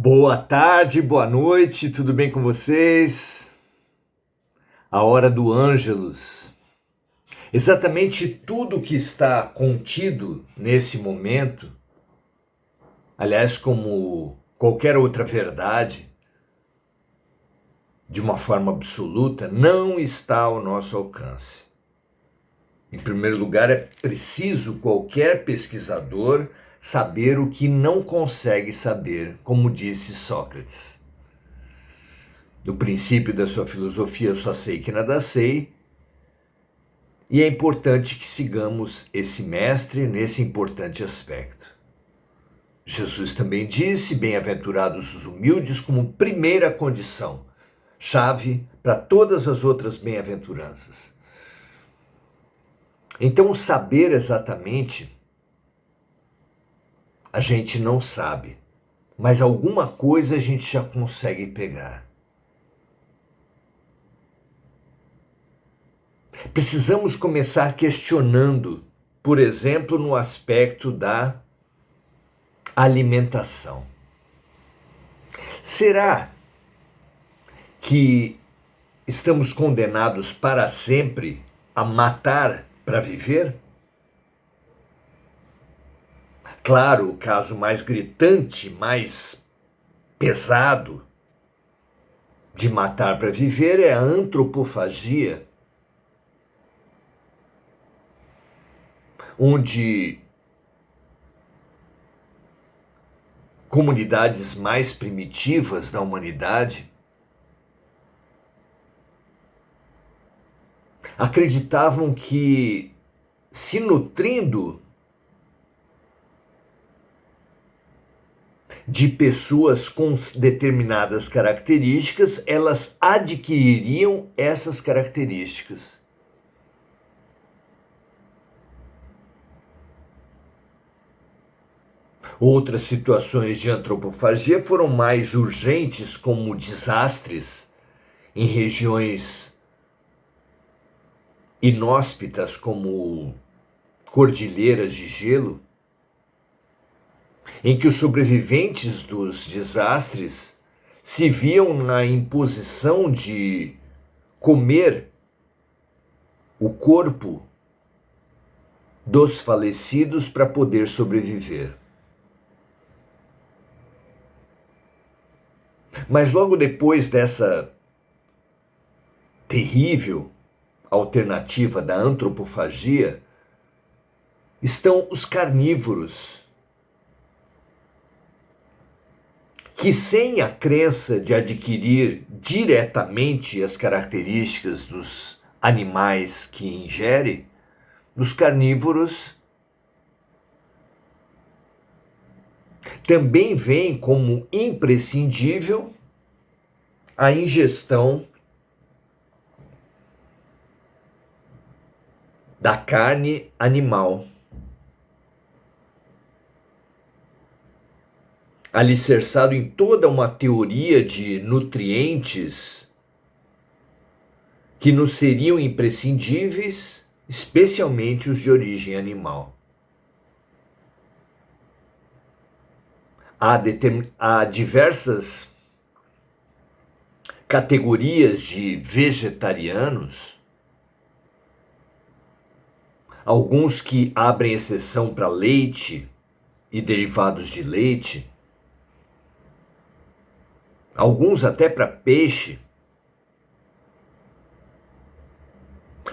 Boa tarde, boa noite, tudo bem com vocês? A hora do Ângelus. Exatamente tudo que está contido nesse momento, aliás, como qualquer outra verdade, de uma forma absoluta, não está ao nosso alcance. Em primeiro lugar, é preciso qualquer pesquisador saber o que não consegue saber, como disse Sócrates. Do princípio da sua filosofia, eu só sei que nada sei, e é importante que sigamos esse mestre nesse importante aspecto. Jesus também disse: bem-aventurados os humildes, como primeira condição, chave para todas as outras bem-aventuranças. Então, saber exatamente, a gente não sabe, mas alguma coisa a gente já consegue pegar. Precisamos começar questionando, por exemplo, no aspecto da alimentação. Será que estamos condenados para sempre a matar para viver? Claro, o caso mais gritante, mais pesado de matar para viver é a antropofagia, onde comunidades mais primitivas da humanidade acreditavam que, se nutrindo de pessoas com determinadas características, elas adquiririam essas características. Outras situações de antropofagia foram mais urgentes, como desastres em regiões inóspitas, como cordilheiras de gelo, em que os sobreviventes dos desastres se viam na imposição de comer o corpo dos falecidos para poder sobreviver. Mas logo depois dessa terrível alternativa da antropofagia, estão os carnívoros, que sem a crença de adquirir diretamente as características dos animais que ingere, os carnívoros também veem como imprescindível a ingestão da carne animal, alicerçado em toda uma teoria de nutrientes que nos seriam imprescindíveis, especialmente os de origem animal. Há diversas categorias de vegetarianos, alguns que abrem exceção para leite e derivados de leite, alguns até para peixe,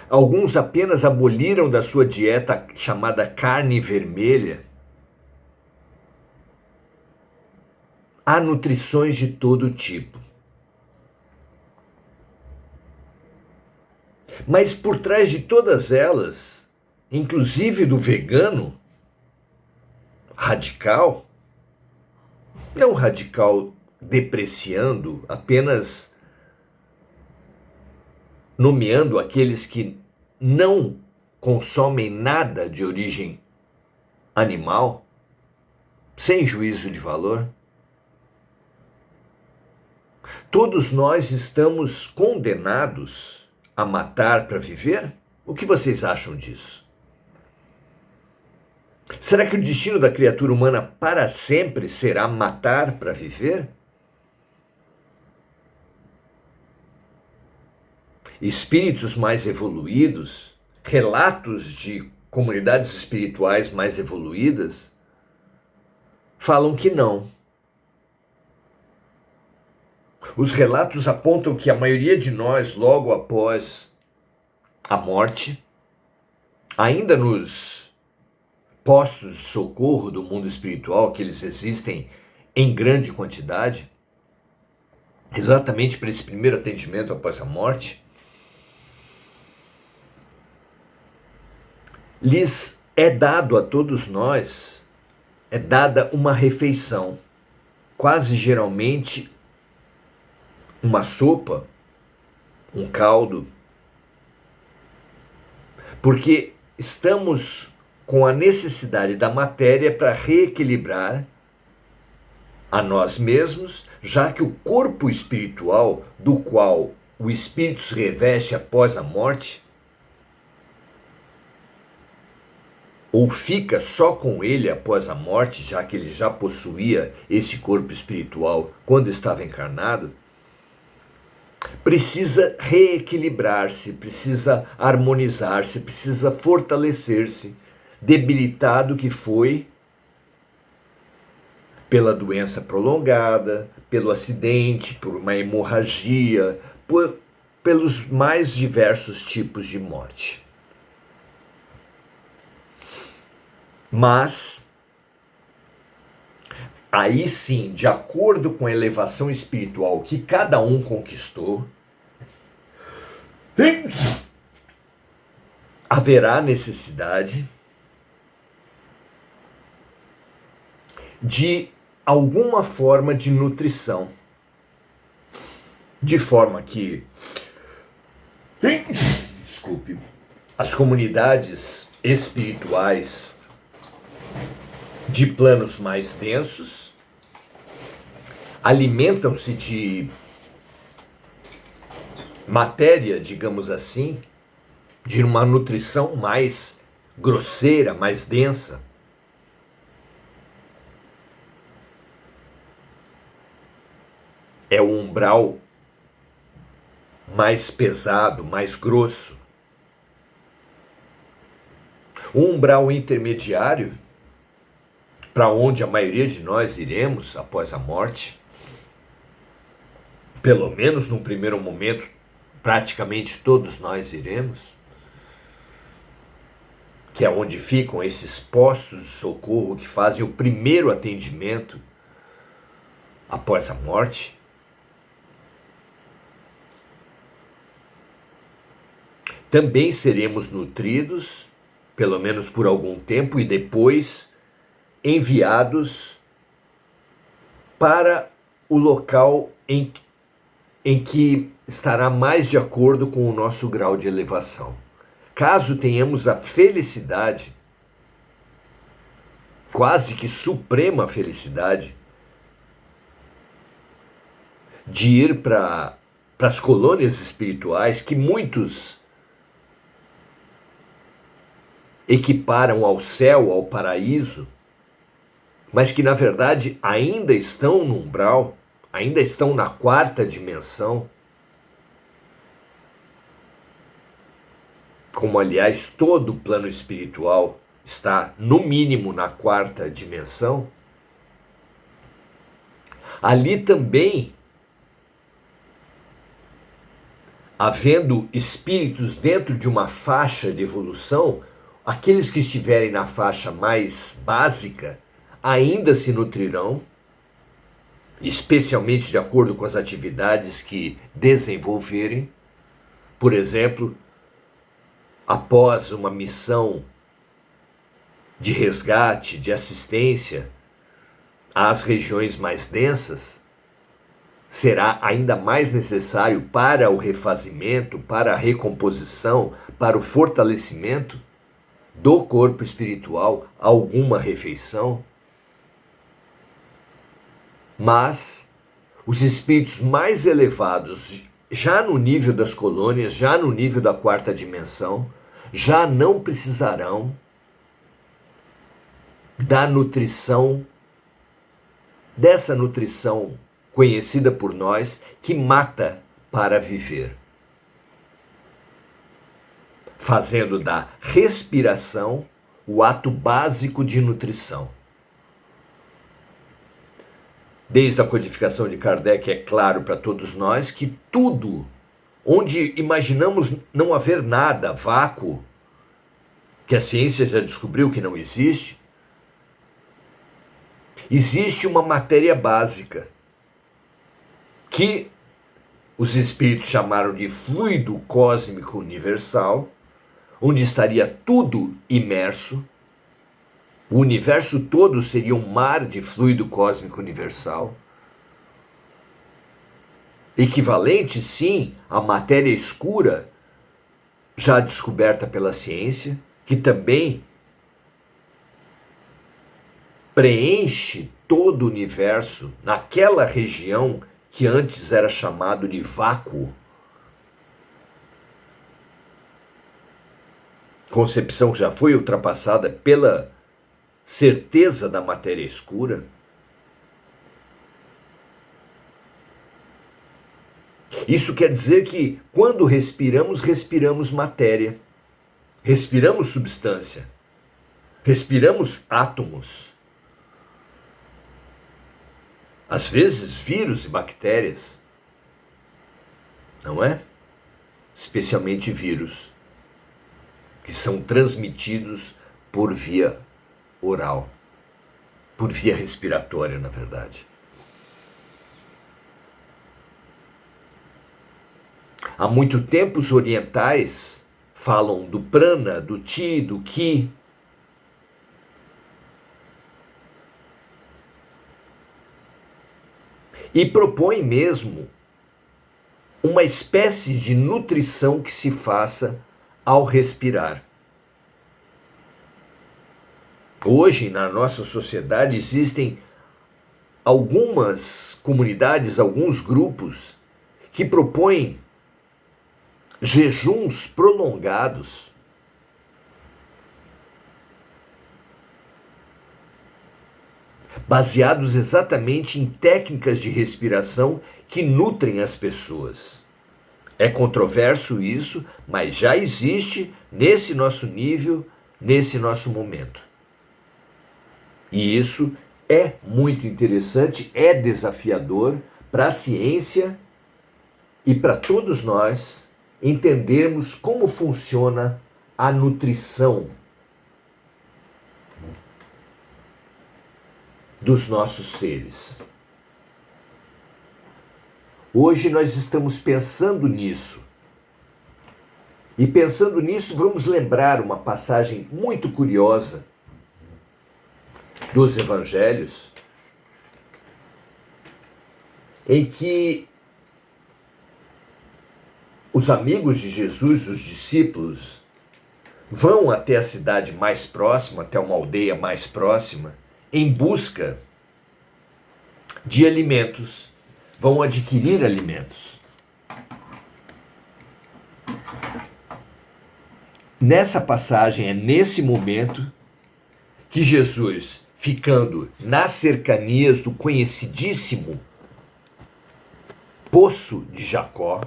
alguns apenas aboliram da sua dieta chamada carne vermelha. Há nutrições de todo tipo. Mas por trás de todas elas, inclusive do vegano radical, não radical depreciando, apenas nomeando aqueles que não consomem nada de origem animal, sem juízo de valor, todos nós estamos condenados a matar para viver? O que vocês acham disso? Será que o destino da criatura humana para sempre será matar para viver? espíritos mais evoluídos, relatos de comunidades espirituais mais evoluídas, falam que não. Os relatos apontam que a maioria de nós, logo após a morte, ainda nos postos de socorro do mundo espiritual, que eles existem em grande quantidade, exatamente para esse primeiro atendimento após a morte, lhes é dado a todos nós, é dada uma refeição, quase geralmente uma sopa, um caldo, porque estamos com a necessidade da matéria para reequilibrar a nós mesmos, já que o corpo espiritual do qual o espírito se reveste após a morte, ou fica só com ele após a morte, já que ele já possuía esse corpo espiritual quando estava encarnado, precisa reequilibrar-se, precisa harmonizar-se, precisa fortalecer-se, debilitado que foi pela doença prolongada, pelo acidente, por uma hemorragia, pelos mais diversos tipos de morte. Mas, aí sim, de acordo com a elevação espiritual que cada um conquistou, haverá necessidade de alguma forma de nutrição, de forma que, desculpe, as comunidades espirituais de planos mais densos alimentam-se de matéria, digamos assim, de uma nutrição mais grosseira, mais densa. É o umbral mais pesado, mais grosso. O umbral intermediário, para onde a maioria de nós iremos após a morte, pelo menos num primeiro momento, praticamente todos nós iremos, que é onde ficam esses postos de socorro que fazem o primeiro atendimento após a morte. Também seremos nutridos, pelo menos por algum tempo, e depois enviados para o local em que estará mais de acordo com o nosso grau de elevação. Caso tenhamos a felicidade, quase que suprema felicidade, de ir para as colônias espirituais que muitos equiparam ao céu, ao paraíso, mas que na verdade ainda estão no umbral, ainda estão na quarta dimensão, como aliás todo o plano espiritual está no mínimo na quarta dimensão. Ali também, havendo espíritos dentro de uma faixa de evolução, aqueles que estiverem na faixa mais básica ainda se nutrirão, especialmente de acordo com as atividades que desenvolverem. Por exemplo, após uma missão de resgate, de assistência às regiões mais densas, será ainda mais necessário para o refazimento, para a recomposição, para o fortalecimento do corpo espiritual alguma refeição. Mas os espíritos mais elevados, já no nível das colônias, já no nível da quarta dimensão, já não precisarão da nutrição, dessa nutrição conhecida por nós, que mata para viver. fazendo da respiração o ato básico de nutrição. Desde a codificação de Kardec, é claro para todos nós que tudo, onde imaginamos não haver nada, vácuo, que a ciência já descobriu que não existe, existe uma matéria básica, que os espíritos chamaram de fluido cósmico universal, onde estaria tudo imerso. O universo todo seria um mar de fluido cósmico universal. Equivalente, sim, à matéria escura, já descoberta pela ciência, que também preenche todo o universo naquela região que antes era chamado de vácuo. Concepção que já foi ultrapassada pela certeza da matéria escura. Isso quer dizer que quando respiramos, respiramos matéria, respiramos substância, respiramos átomos. Às vezes vírus e bactérias, não é? Especialmente vírus, que são transmitidos por via oral, por via respiratória, na verdade. Há muito tempo os orientais falam do prana, do ti, do ki. E propõem mesmo uma espécie de nutrição que se faça ao respirar. Hoje, na nossa sociedade, existem algumas comunidades, alguns grupos que propõem jejuns prolongados, baseados exatamente em técnicas de respiração que nutrem as pessoas. É controverso isso, mas já existe nesse nosso nível, nesse nosso momento. E isso é muito interessante, é desafiador para a ciência e para todos nós entendermos como funciona a nutrição dos nossos seres. Hoje nós estamos pensando nisso. E pensando nisso, vamos lembrar uma passagem muito curiosa dos evangelhos, em que os amigos de Jesus, os discípulos, vão até a cidade mais próxima, até uma aldeia mais próxima, em busca de alimentos, vão adquirir alimentos. Nessa passagem, é nesse momento que Jesus, ficando nas cercanias do conhecidíssimo Poço de Jacó,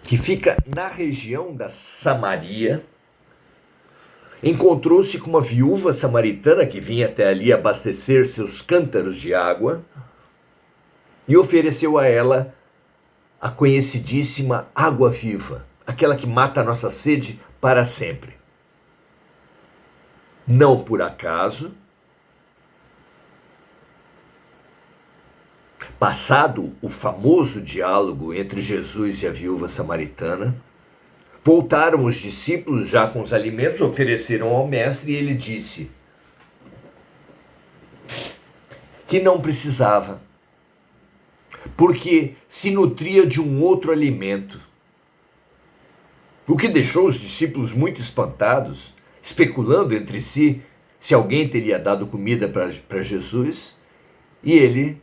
que fica na região da Samaria, encontrou-se com uma viúva samaritana que vinha até ali abastecer seus cântaros de água e ofereceu a ela a conhecidíssima água viva, aquela que mata a nossa sede para sempre. Não por acaso, passado o famoso diálogo entre Jesus e a viúva samaritana, voltaram os discípulos já com os alimentos, ofereceram ao mestre e ele disse que não precisava, porque se nutria de um outro alimento. O que deixou os discípulos muito espantados, especulando entre si se alguém teria dado comida para Jesus, e ele,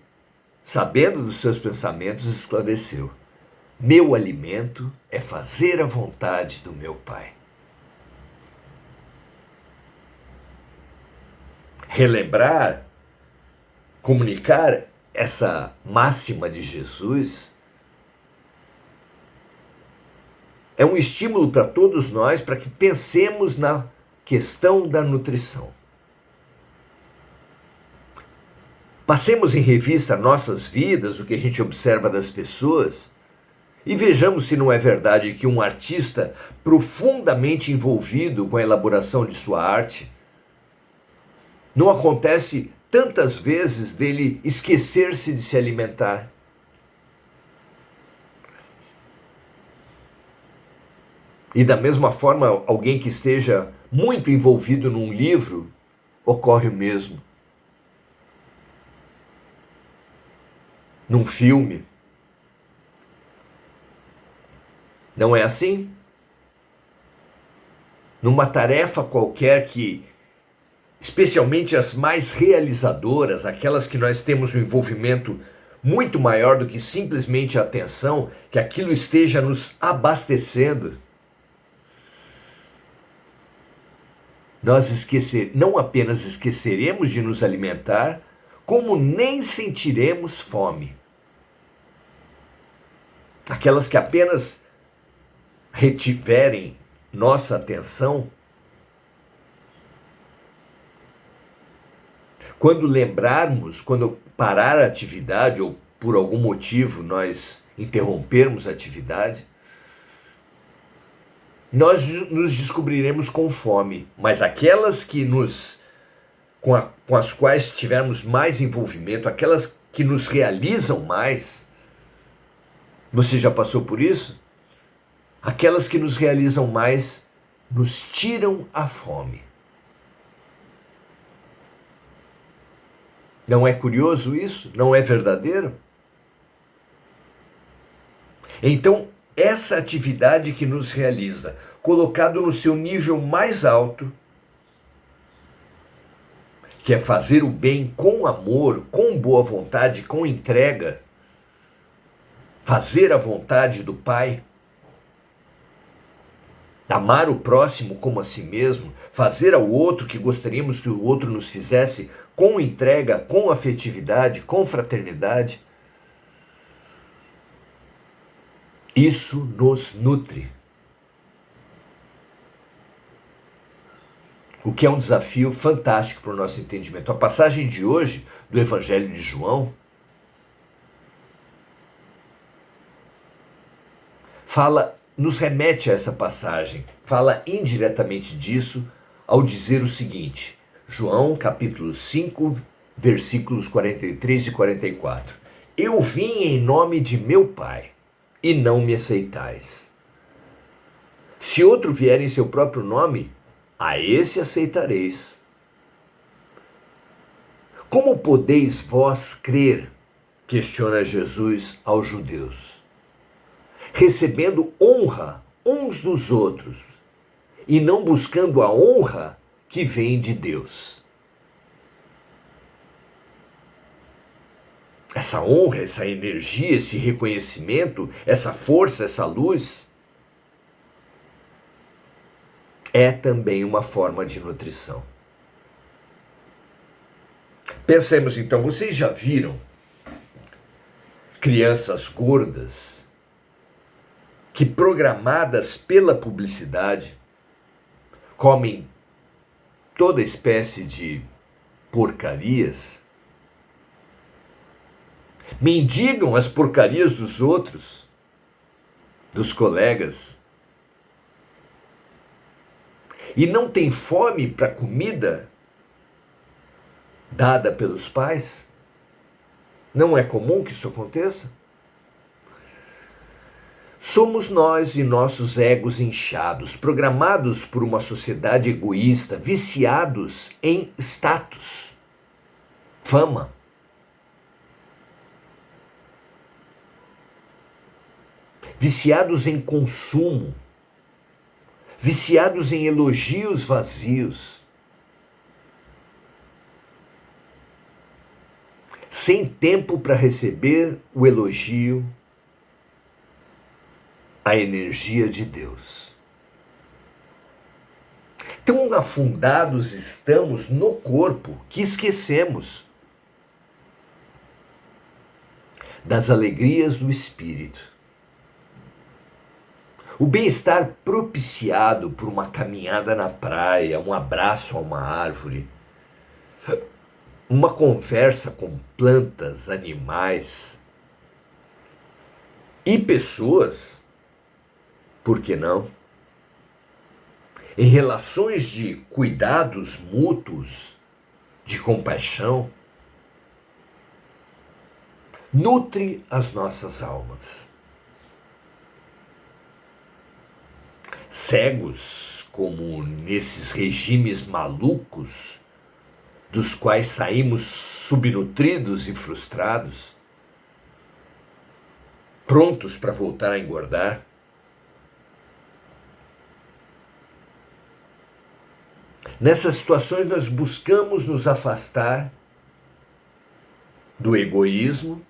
sabendo dos seus pensamentos, esclareceu: meu alimento é fazer a vontade do meu Pai. Relembrar, comunicar essa máxima de Jesus É um estímulo para todos nós para que pensemos na questão da nutrição. Passemos em revista nossas vidas, o que a gente observa das pessoas, e vejamos se não é verdade que um artista profundamente envolvido com a elaboração de sua arte, não acontece tantas vezes dele esquecer-se de se alimentar. E da mesma forma, alguém que esteja muito envolvido num livro, ocorre o mesmo. Num filme. Não é assim? Numa tarefa qualquer que, especialmente as mais realizadoras, aquelas que nós temos um envolvimento muito maior do que simplesmente a atenção, que aquilo esteja nos abastecendo, nós não apenas esqueceremos de nos alimentar, como nem sentiremos fome. Aquelas que apenas retiverem nossa atenção, quando lembrarmos, quando parar a atividade ou por algum motivo nós interrompermos a atividade, nós nos descobriremos com fome, mas aquelas que com as quais tivermos mais envolvimento, aquelas que nos realizam mais, você já passou por isso? Aquelas que nos realizam mais nos tiram a fome. Não é curioso isso? Não é verdadeiro? Então, essa atividade que nos realiza, colocado no seu nível mais alto, que é fazer o bem com amor, com boa vontade, com entrega, fazer a vontade do Pai, amar o próximo como a si mesmo, fazer ao outro que gostaríamos que o outro nos fizesse, com entrega, com afetividade, com fraternidade, isso nos nutre. O que é um desafio fantástico para o nosso entendimento. A passagem de hoje do Evangelho de João nos remete a essa passagem, fala indiretamente disso ao dizer o seguinte, João capítulo 5, versículos 43 e 44. Eu vim em nome de meu Pai, e não me aceitais. Se outro vier em seu próprio nome, a esse aceitareis. Como podeis vós crer? Questiona Jesus aos judeus. Recebendo honra uns dos outros, e não buscando a honra que vem de Deus. Essa honra, essa energia, esse reconhecimento, essa força, essa luz, é também uma forma de nutrição. Pensemos então, vocês já viram crianças gordas que, programadas pela publicidade, comem toda espécie de porcarias, mendigam as porcarias dos outros, dos colegas, e não tem fome para comida dada pelos pais? Não é comum que isso aconteça? Somos nós e nossos egos inchados, programados por uma sociedade egoísta, viciados em status, fama. Viciados em consumo, viciados em elogios vazios, sem tempo para receber o elogio, a energia de Deus. Tão afundados estamos no corpo que esquecemos das alegrias do Espírito. O bem-estar propiciado por uma caminhada na praia, um abraço a uma árvore, uma conversa com plantas, animais e pessoas, por que não? Em relações de cuidados mútuos, de compaixão, nutre as nossas almas. Cegos, como nesses regimes malucos, dos quais saímos subnutridos e frustrados, prontos para voltar a engordar. Nessas situações nós buscamos nos afastar do egoísmo,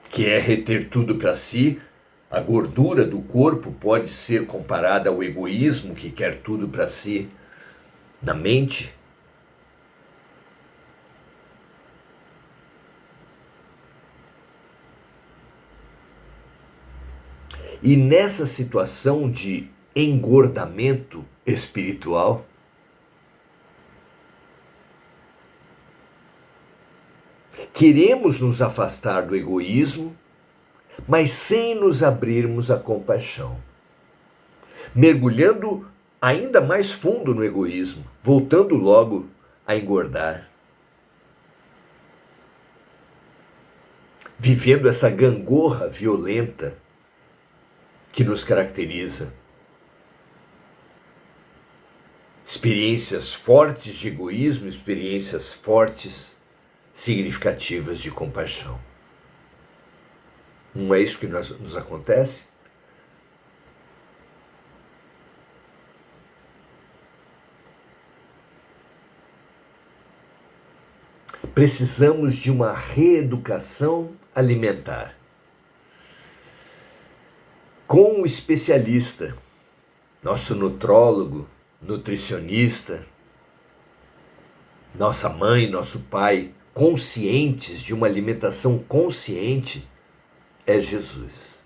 que é reter tudo para si. A gordura do corpo pode ser comparada ao egoísmo que quer tudo para si na mente. E nessa situação de engordamento espiritual, queremos nos afastar do egoísmo, mas sem nos abrirmos à compaixão, mergulhando ainda mais fundo no egoísmo, voltando logo a engordar, vivendo essa gangorra violenta que nos caracteriza. Experiências fortes de egoísmo, experiências fortes, significativas de compaixão. Não é isso que nos acontece? Precisamos de uma reeducação alimentar. Com um especialista, nosso nutrólogo, nutricionista, nossa mãe, nosso pai, conscientes de uma alimentação consciente, é Jesus.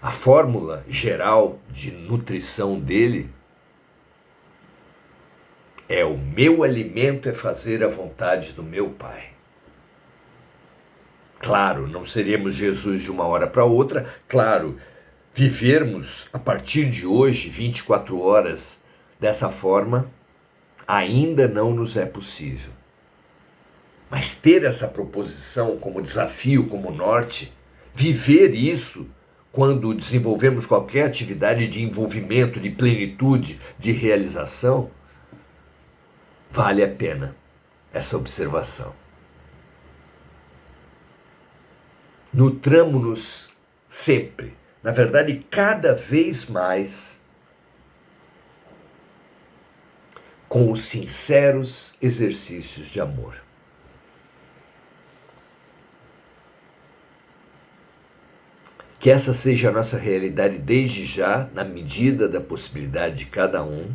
A fórmula geral de nutrição dele é: o meu alimento é fazer a vontade do meu Pai. Claro, não seremos Jesus de uma hora para outra. Claro, vivermos a partir de hoje 24 horas dessa forma ainda não nos é possível. Mas ter essa proposição como desafio, como norte, viver isso quando desenvolvemos qualquer atividade de envolvimento, de plenitude, de realização, vale a pena essa observação. Nutramo-nos sempre, na verdade, cada vez mais, com os sinceros exercícios de amor. Que essa seja a nossa realidade desde já, na medida da possibilidade de cada um,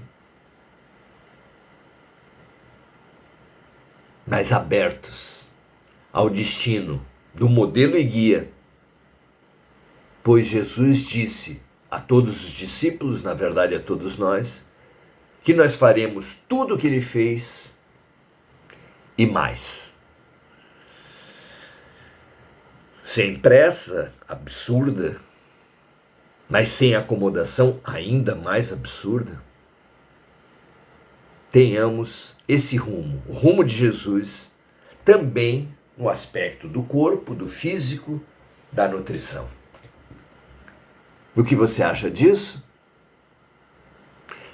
mas abertos ao destino do modelo e guia, pois Jesus disse a todos os discípulos, na verdade a todos nós, que nós faremos tudo o que ele fez e mais. Sem pressa absurda, mas sem acomodação ainda mais absurda, tenhamos esse rumo, o rumo de Jesus, também no aspecto do corpo, do físico, da nutrição. O que você acha disso?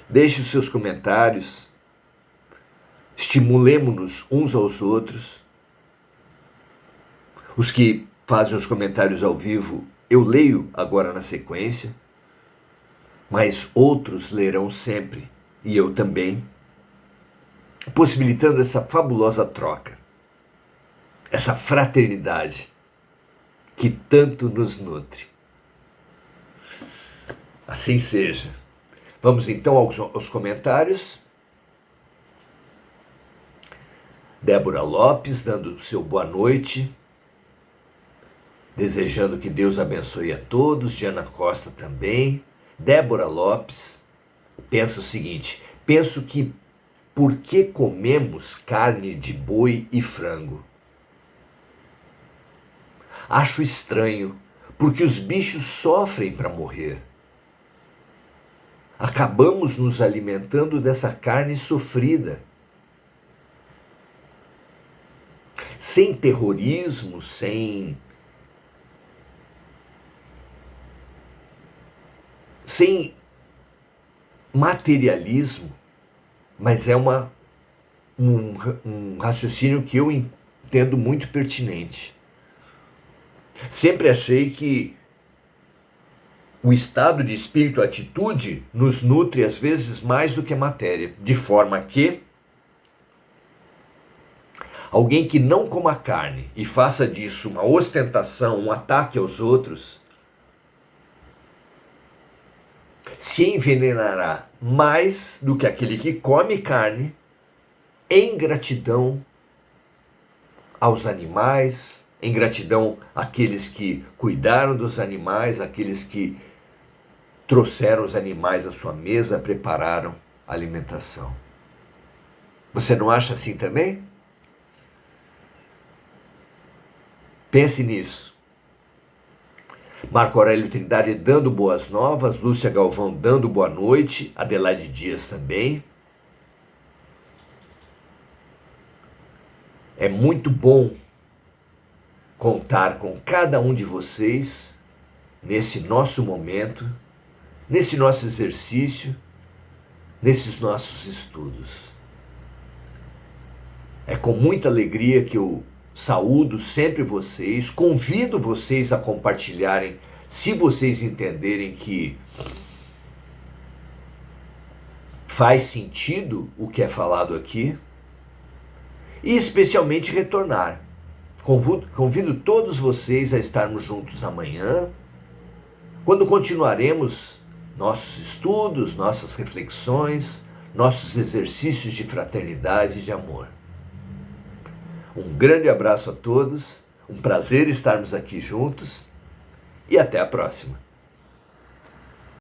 Deixe os seus comentários, estimulemo-nos uns aos outros. Os que fazem os comentários ao vivo, eu leio agora na sequência, mas outros lerão sempre, e eu também, possibilitando essa fabulosa troca, essa fraternidade que tanto nos nutre. Assim seja. Vamos então aos comentários Débora Lopes, dando seu boa noite, desejando que Deus abençoe a todos. Diana Costa também. Débora Lopes pensa o seguinte: penso que por que comemos carne de boi e frango? Acho estranho, porque os bichos sofrem para morrer. Acabamos nos alimentando dessa carne sofrida. Sem terrorismo, sem materialismo, mas é um raciocínio que eu entendo muito pertinente. Sempre achei que o estado de espírito, a atitude, nos nutre às vezes mais do que a matéria, de forma que alguém que não coma carne e faça disso uma ostentação, um ataque aos outros, se envenenará mais do que aquele que come carne em gratidão aos animais, em gratidão àqueles que cuidaram dos animais, àqueles que trouxeram os animais à sua mesa, prepararam a alimentação. Você não acha assim também? Pense nisso. Marco Aurélio Trindade dando boas novas, Lúcia Galvão dando boa noite, Adelaide Dias também. É muito bom contar com cada um de vocês nesse nosso momento, nesse nosso exercício, nesses nossos estudos. É com muita alegria que eu saúdo sempre vocês, convido vocês a compartilharem, se vocês entenderem que faz sentido o que é falado aqui, e especialmente retornar. Convido todos vocês a estarmos juntos amanhã, quando continuaremos nossos estudos, nossas reflexões, nossos exercícios de fraternidade e de amor. Um grande abraço a todos, um prazer estarmos aqui juntos e até a próxima.